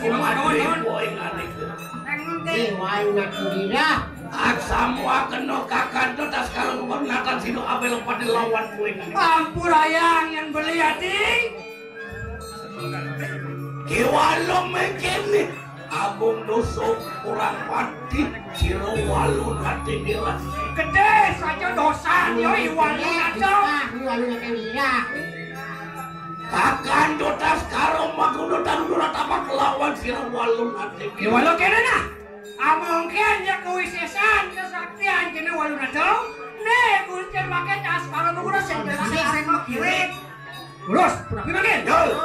boy ngadikeun. Waluna tendira. Semua kena kakak tas kalau natan sino abel pada lawan boy ngadikeun. Pampurayang yang beli hati. Kiwalo mekene Agung dosa kurang pati siro waluna tendira. Gede saja dosa yoi waluna tendira. Kakan dotas karo makuno tanudura tapak lawan siro waluna tendira. Kiwalo kene nah. Amongken ya kewisesan kesaktian kene waluna tau. Ne kuncen make tas karo nuguna sendela sen makirit. Terus, tapi makin. Terus,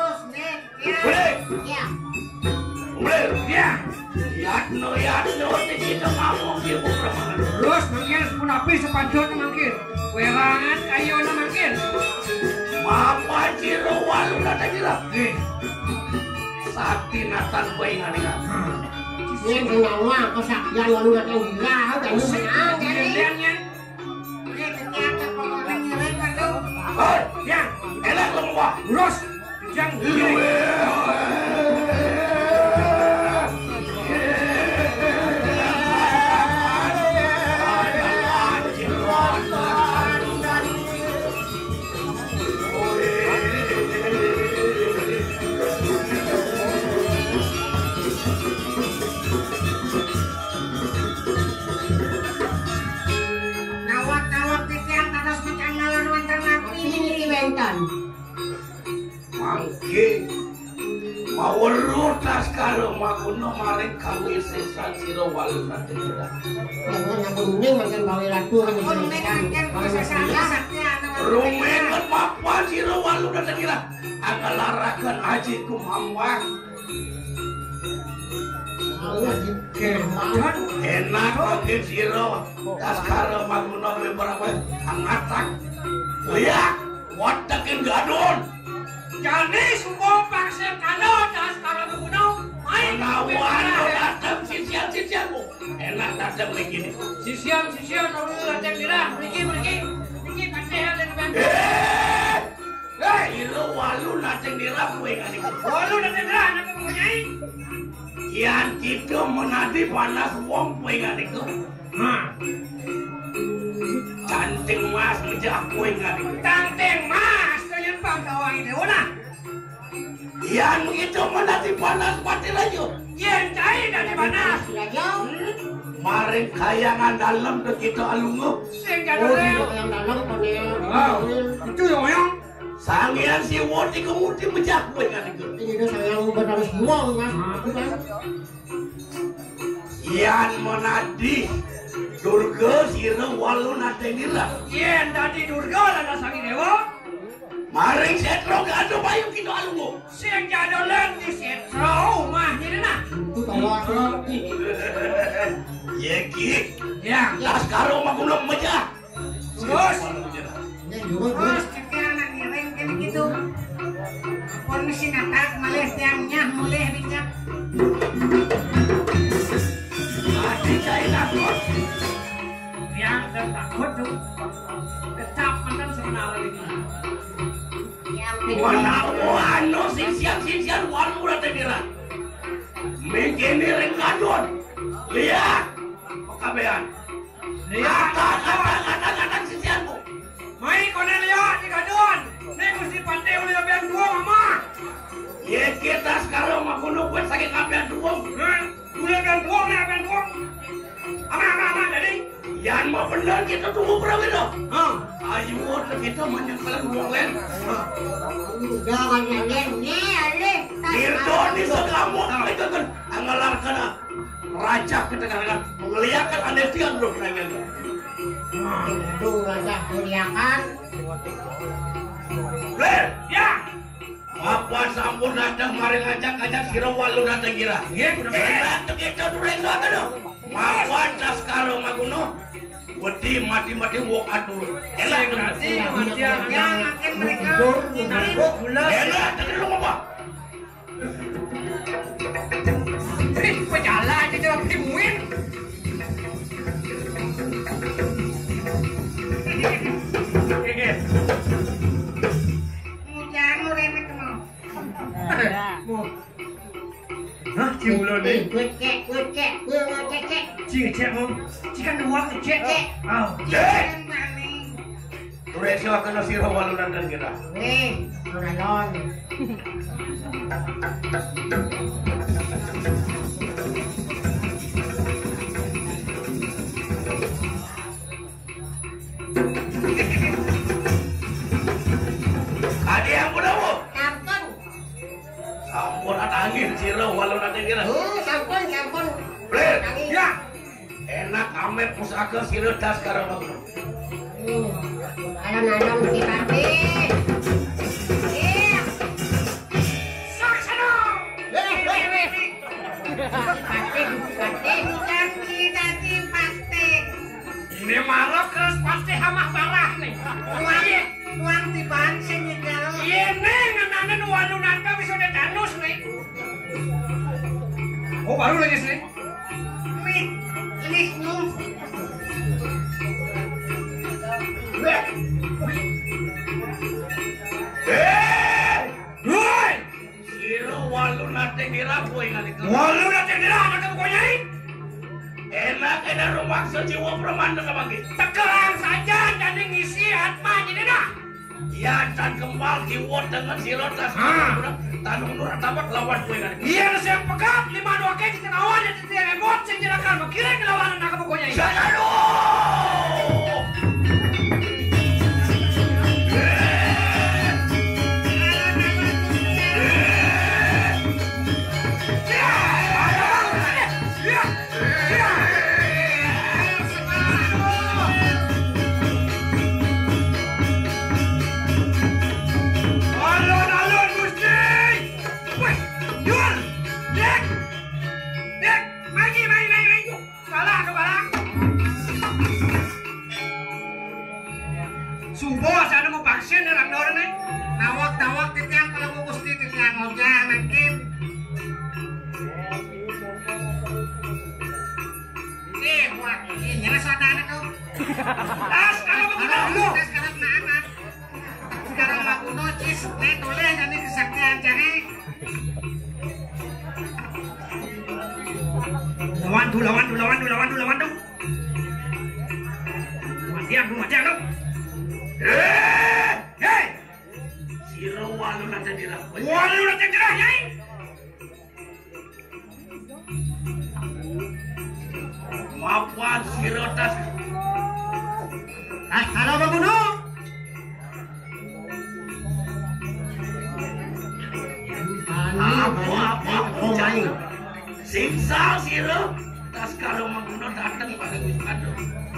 boleh. Ya. Boleh. Ya. Yadno kita ngomong dia berapa. Terus mungkin punapi sepanjang mungkin. Werangan kayu mungkin. Mapa ciro waluna tadila. Sakti natan bae ngalika. Yen nawa kesaktian waluna tadila, kan menang jadi. Oh, ya. Elak lo mau. Terus, jangan Mangke mawerutas karo makuno maring kawisesan sira waluna tendira. Kuning makan bawe ratu rumengan papa sira waluna tendira akalarakan aji kumambang. Enak oke sira tas karo makuno beberapa angatak. Lihat watakin gadon. Jadi semua paksa kalau das kalau berguna main nawan datang sisian-sisianmu enak datang begini sisian orang datang dirah pergi pasti ada di band itu walu datang dirah gue kan itu walu datang dirah anak mempunyai yang itu menadi panas wong gue kan itu canting mas ngejak gue kan itu canting mas kalian bang kawang ini mana yang itu menadi panas mati lagi yang cair dari panas maring kayangan dalam begitu alungu sing jadul yang dalam itu yang sangian si woti kemudian mejak gue kan itu ini sayang berharus buang mas yang menadi Durga sira waluna tendira yang tadi Durga ada sangi dewa maring setro gado bayu kita alungu sing jadul di setro mah ini nah itu kalau yeki ya tas karo makulum mejak terus terus anak ngereng kayak gitu pon mesin atak malih tiangnya mulih bijak mati cai takut yang takut tuh kecap mantan sebenarnya ini wana wano sisian waluna tendira mengkini renggadon lihat kabean lihat kata sisianmu mai kone lihat di gadon nih mesti pandai oleh abian dua mama ya kita sekarang makuno buat sakit abian dua udah abian dua ama jadi yang mau benar kita tunggu berapa itu ayo kita menyangkalan uang lain jangan ale Irdo di sekamu itu kan anggalarkan raja kita kan mengeliakan anestian bro kira-kira itu raja kuliakan Ler ya apa sampun datang mari ngajak sira waluna tendira itu kita dulu enggak ada mawan tas karo maguno wedi mati-mati wong atur elak nanti yang akan mereka bulan elak tadi lu apa penyala aja dia primuin Ciulo nih. Ngecek. Cek mau. Cikan dua cek. Oh. Cek. Duresyo akan sira walunan dan kira. Nalon. Adi yang muda bu. Sampun. Sampun ada angin sira walunan dan kira. Sampun. Bler. Ya. Enak amet pusaka sira das karo aku. Alon kita deh. Sok sana. Ini marah terus pasti hamah barah nih. Tuang tibaan senyidal. Ini ngenane walunan ka bisa danus nih. Oh baru lagi sih. Lisnu. Woi. Sira walunan teh kira kowe ngalih. Walunan teh dira anak kamu nyai. Enak rumah sejiwa permanda kabangge. Tekerang saja jadi ngisi atma ini dah. Ya can kembal kiwot dengan sira tas. Tanung nur tabat lawan kowe ngalih. Iya saya pegat 5-2 ke di tenawan di tiang emot sing jerakan berkira ke lawan anak kamu nyai. Jangan Nawak titiang kalau mau gusti titiang ojang makin. Buat ini nyala sadana kau. Tas kalau begitu lu. Tas kalau anak. Sekarang aku nocis, boleh jadi kesaktian jadi. Lawan tu. Matian tu. Hei. sira walunan teh kira. Walunan teh kira nyai. Maafan sira tas. Kalau membunuh. Apa siksa sira tas kalau mengguno datang pada wisata.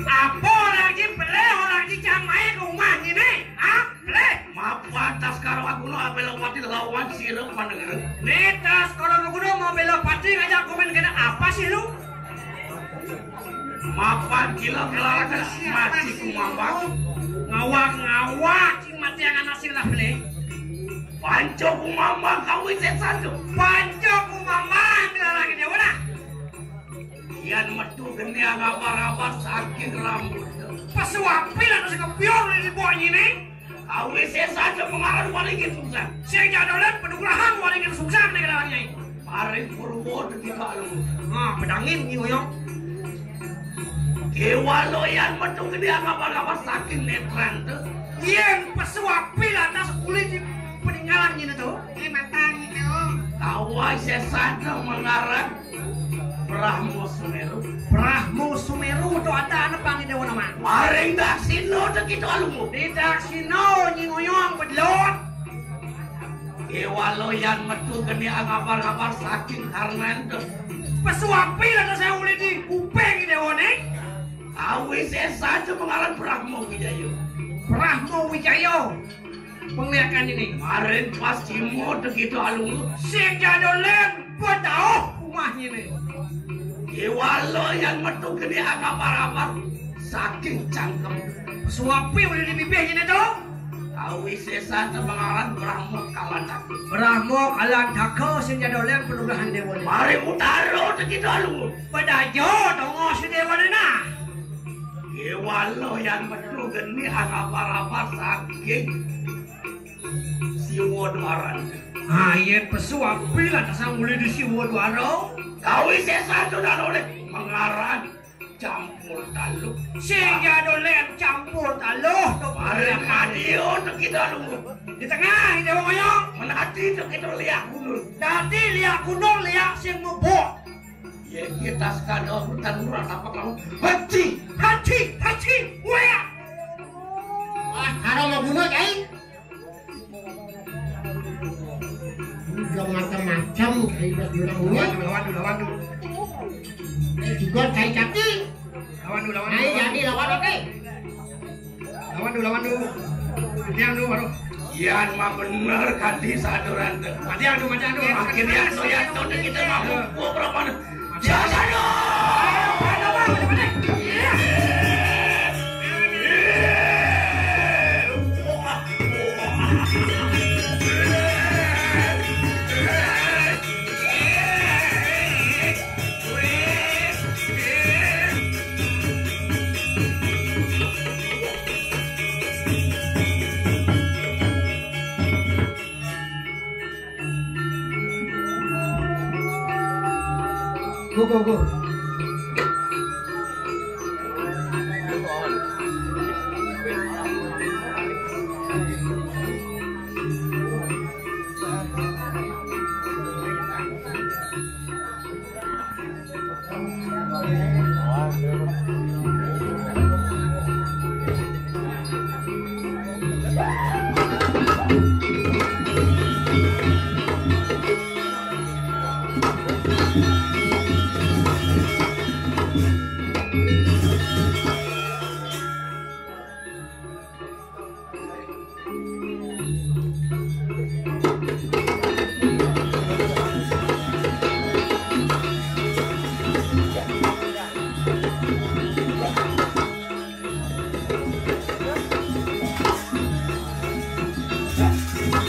Apa lagi beli orang di camai ke rumah ini? Beli. Maafan tas kalau aku no apel wati lawan sira pandengar. Nih tas kalau begitu mau belok pati ngajak komen kena apa sih lu? Maafan gila kelarakan mati kumambang. Ngawak cing mati yang anak sih lah beli. Panco kumambang kau sesatu. Panco kumambang lagi dia mana? Yan metu geni agapar-agapar sakit rambut. Pesuapin atau sekepior di bawah ini? Kau sesatu pengaruh paling susah. Saya jadolan penugrahan paling susah nih kelawanya ini. Paring purwo kita lu. Pedangin nih ngoyong. Kewalo yan metu geni agapar-agapar sakit netran tuh. Yang pesuapin atas kulit di peninggalan ini tuh. Matan itu. Kawai sesatu mengarah Brahmo Sumeru. Brahmo Sumeru itu ada anak panggil dewa nama. Paring daksino tuh kita lu. Di daksino nih ngoyong bedlot. Kewalo yan metu geni agapar-agapar sakit karena tuh. Pesuapin atas saya kulit di kupeng ini dewa nih. Kawai sesatu mengarah Brahmo Wijayo. Brahmo Wijayo. Penglihakan ini. Kemarin pas Cimo begitu alung Sing jadolen pedauh rumahnya ini. Kewalo yang metu gede agapar-agapar saking cangkem. Suapi udah di bibirnya tuh. Awi sesa temengaran Brahmo Kalandak. Brahmo Kalandaka sing jadolen penugahan dewa ini. Mari utaro begitu alung. Pedajo dongo si dewa ini nah. Kewalo yang metu gede agapar-agapar saking Siwo Dwaran. Ayen pesuap pila tasang mulai disiwa duaro. Kawi sesa tu dah oleh mengarang campur taluk. Sehingga dolen campur taluh. Mari madio tu kita nunggu. Di tengah ini wong oyong. Menati tu kita lihat gunung. Tadi liak gunung liak sing mebok. Ya kita sekadar hutan murah apa kamu? Haji, Wea. Kalau mau bunuh Cai. Udah macam-macam hebat Lawan dulu. juga Cai Cakti. Lawan dulu. Cai jadi lawan oke. Lawan dulu. Diam dulu baru. Yan mah bener kadi saduran tu. Matiang dulu. Akhirnya saya tahu kita mampu berapa? Jangan Go. Thank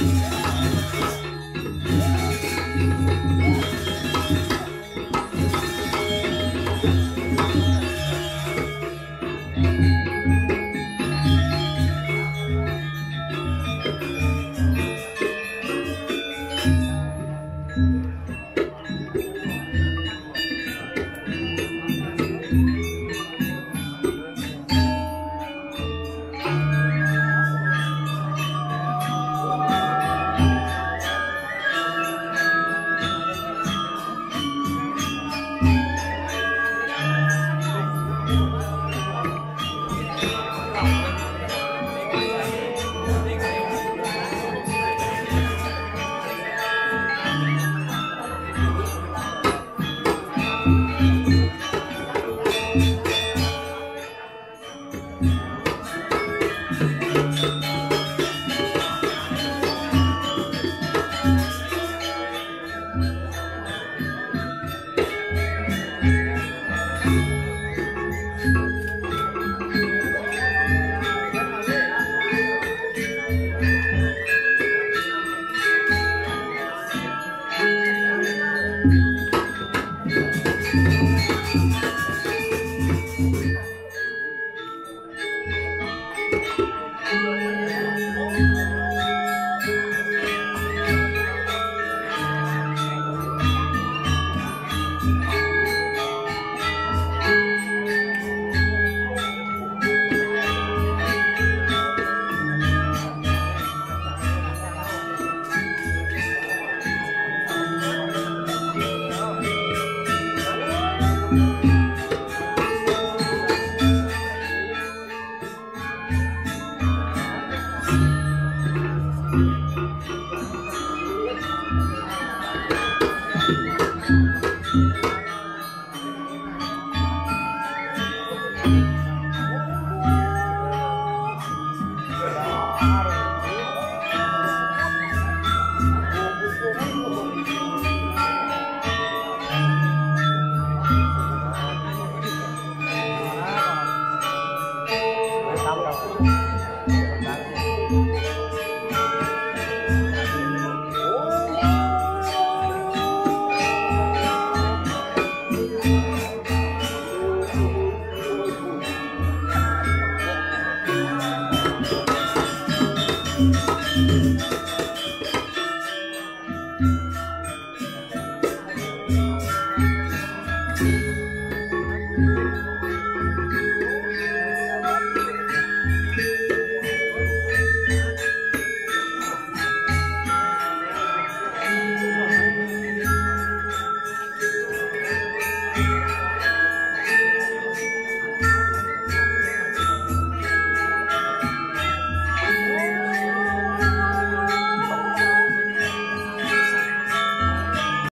you.